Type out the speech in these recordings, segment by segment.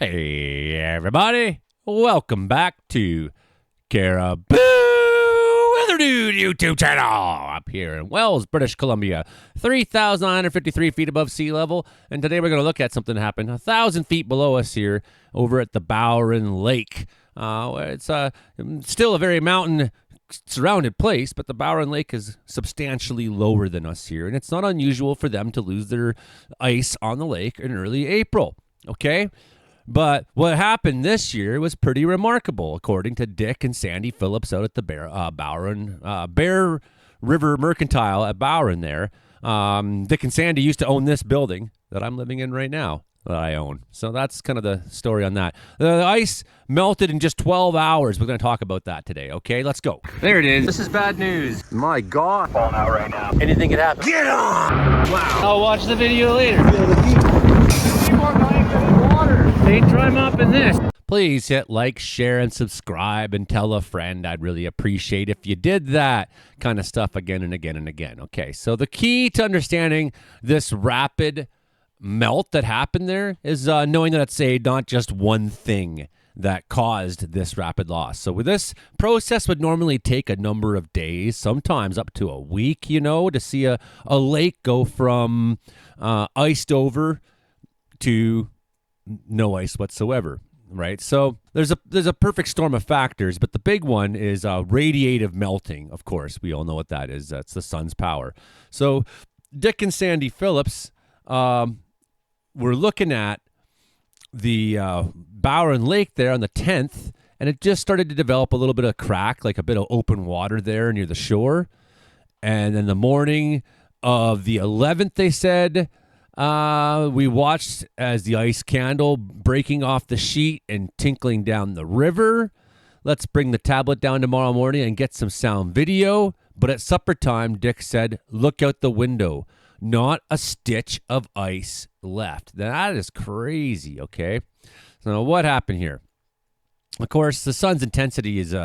Hey, everybody. Welcome back to Cariboo Weather Dude YouTube channel up here in Wells, British Columbia, 3,953 feet above sea level. And today we're going to look at something that happened 1,000 feet below us here over at the Bowron Lake. It's still a very mountain-surrounded place, but the Bowron Lake is substantially lower than us here. And it's not unusual for them to lose their ice on the lake in early April, okay? But what happened this year was pretty remarkable, according to Dick and Sandy Phillips out at the Bear River Mercantile at Bowron there. Dick and Sandy used to own this building that I'm living in right now, that I own. So that's kind of the story on that. The ice melted in just 12 hours. We're going to talk about that today, okay? Let's go. There it is. This is bad news. My God. Falling out right now. Anything could happen. Get on! Wow. I'll watch the video later. They dry mopping this. Please hit like, share, and subscribe, and tell a friend. I'd really appreciate if you did that kind of stuff again and again and again. Okay, so the key to understanding this rapid melt that happened there is knowing that it's not just one thing that caused this rapid loss. So with this process would normally take a number of days, sometimes up to a week, to see a lake go from iced over to no ice whatsoever, right? So there's a perfect storm of factors, but the big one is radiative melting. Of course, we all know what that is. That's the sun's power. So Dick and Sandy Phillips were looking at the Bowron Lake there on the 10th, and it just started to develop a little bit of crack, like a bit of open water there near the shore. And then the morning of the 11th, they said, we watched as the ice candle breaking off the sheet and tinkling down the river. Let's bring the tablet down tomorrow morning and get some sound video. But at supper time, Dick said, look out the window. Not a stitch of ice left. That is crazy, okay? So what happened here? Of course, the sun's intensity is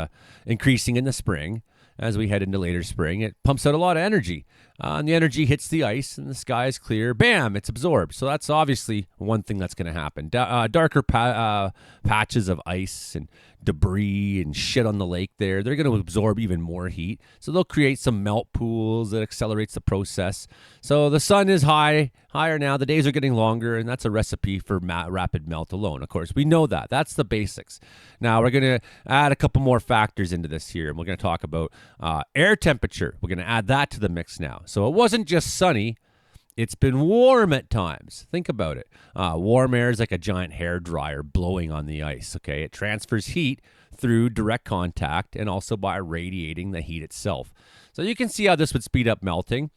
increasing in the spring. As we head into later spring, it pumps out a lot of energy. And the energy hits the ice, and the sky is clear. Bam! It's absorbed. So that's obviously one thing that's going to happen. Darker patches of ice and debris and shit on the lake there, they're going to absorb even more heat. So they'll create some melt pools that accelerates the process. So the sun is higher now. The days are getting longer, and that's a recipe for rapid melt alone. Of course, we know that. That's the basics. Now we're going to add a couple more factors into this here, and we're going to talk about air temperature. We're going to add that to the mix now. So it wasn't just sunny. It's been warm at times. Think about it. Warm air is like a giant hair dryer blowing on the ice, okay? It transfers heat through direct contact and also by radiating the heat itself. So you can see how this would speed up melting.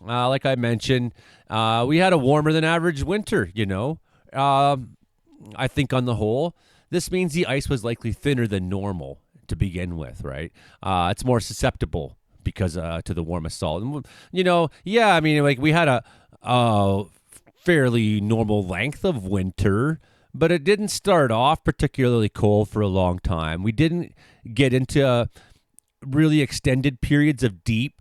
Like I mentioned, we had a warmer than average winter, I think on the whole. This means the ice was likely thinner than normal to begin with, right? It's more susceptible because to the warm assault. We had a fairly normal length of winter, but it didn't start off particularly cold for a long time. We didn't get into really extended periods of deep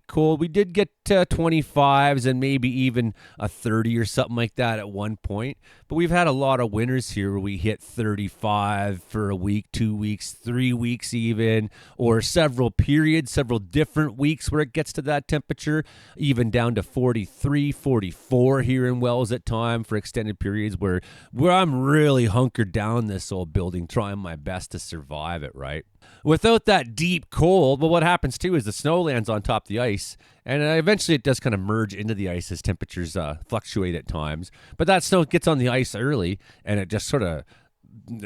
cold. We did get to 25s and maybe even a 30 or something like that at one point. But we've had a lot of winters here where we hit 35 for a week, 2 weeks, 3 weeks even, or several periods, several different weeks where it gets to that temperature, even down to 43, 44 here in Wells at time for extended periods where I'm really hunkered down in this old building, trying my best to survive it, right? Without that deep cold, well, what happens too is the snow lands on top of the ice, and eventually it does kind of merge into the ice as temperatures fluctuate at times. But that snow gets on the ice early, and it just sort of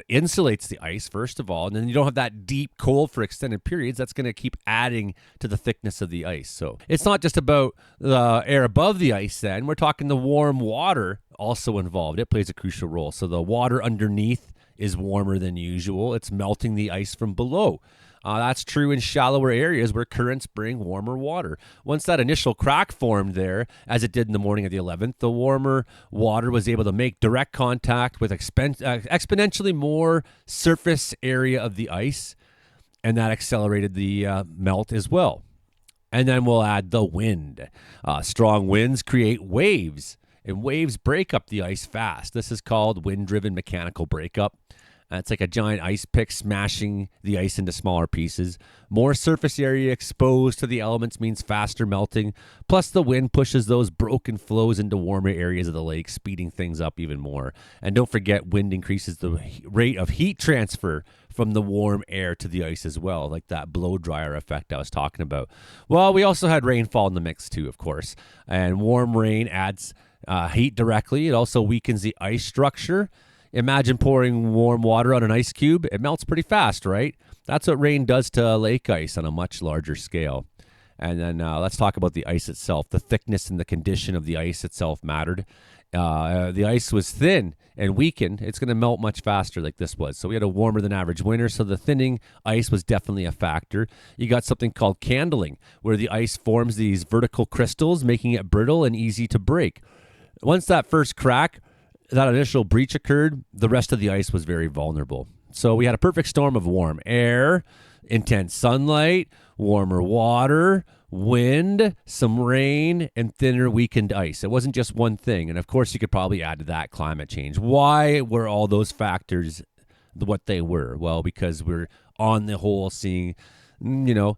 insulates the ice, first of all, and then you don't have that deep cold for extended periods. That's going to keep adding to the thickness of the ice. So it's not just about the air above the ice then. We're talking the warm water also involved. It plays a crucial role. So the water underneath is warmer than usual. It's melting the ice from below. That's true in shallower areas where currents bring warmer water. Once that initial crack formed there, as it did in the morning of the 11th, the warmer water was able to make direct contact with exponentially more surface area of the ice, and that accelerated the melt as well. And then we'll add the wind. Strong winds create waves, and waves break up the ice fast. This is called wind-driven mechanical breakup. It's like a giant ice pick smashing the ice into smaller pieces. More surface area exposed to the elements means faster melting. Plus, the wind pushes those broken flows into warmer areas of the lake, speeding things up even more. And don't forget, wind increases the rate of heat transfer from the warm air to the ice as well, like that blow dryer effect I was talking about. Well, we also had rainfall in the mix too, of course. And warm rain adds heat directly. It also weakens the ice structure. Imagine pouring warm water on an ice cube. It melts pretty fast, right? That's what rain does to lake ice on a much larger scale. And then let's talk about the ice itself. The thickness and the condition of the ice itself mattered. The ice was thin and weakened. It's going to melt much faster like this was. So we had a warmer than average winter, so the thinning ice was definitely a factor. You got something called candling, where the ice forms these vertical crystals, making it brittle and easy to break. Once that first crack, that initial breach occurred, the rest of the ice was very vulnerable. So we had a perfect storm of warm air, intense sunlight, warmer water, wind, some rain, and thinner weakened ice. It wasn't just one thing. And of course, you could probably add to that climate change. Why were all those factors what they were? Well, because we're on the whole seeing,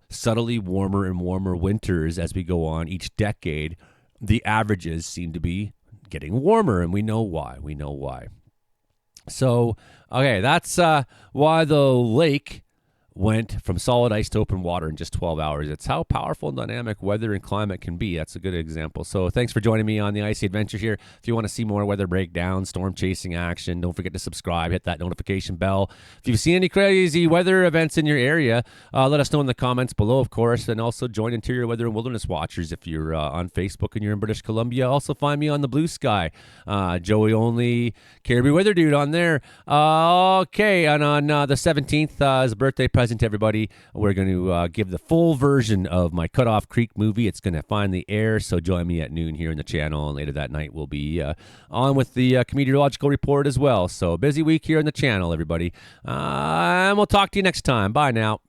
subtly warmer and warmer winters as we go on each decade. The averages seem to be getting warmer, and we know why. So, okay, that's why the lake went from solid ice to open water in just 12 hours. It's how powerful and dynamic weather and climate can be. That's a good example. So thanks for joining me on the Icy Adventure here. If you want to see more weather breakdowns, storm chasing action, don't forget to subscribe, hit that notification bell. If you've seen any crazy weather events in your area, let us know in the comments below, of course, and also join Interior Weather and Wilderness Watchers if you're on Facebook and you're in British Columbia. Also find me on the Blue Sky, Joey Only, Cariboo Weather Dude on there. Okay, and on the 17th as a birthday present to everybody, we're going to give the full version of my Cutoff Creek movie. It's going to find the air, so join me at noon here in the channel, and later that night we'll be on with the meteorological report as well. So busy week here on the channel, everybody, and we'll talk to you next time. Bye now.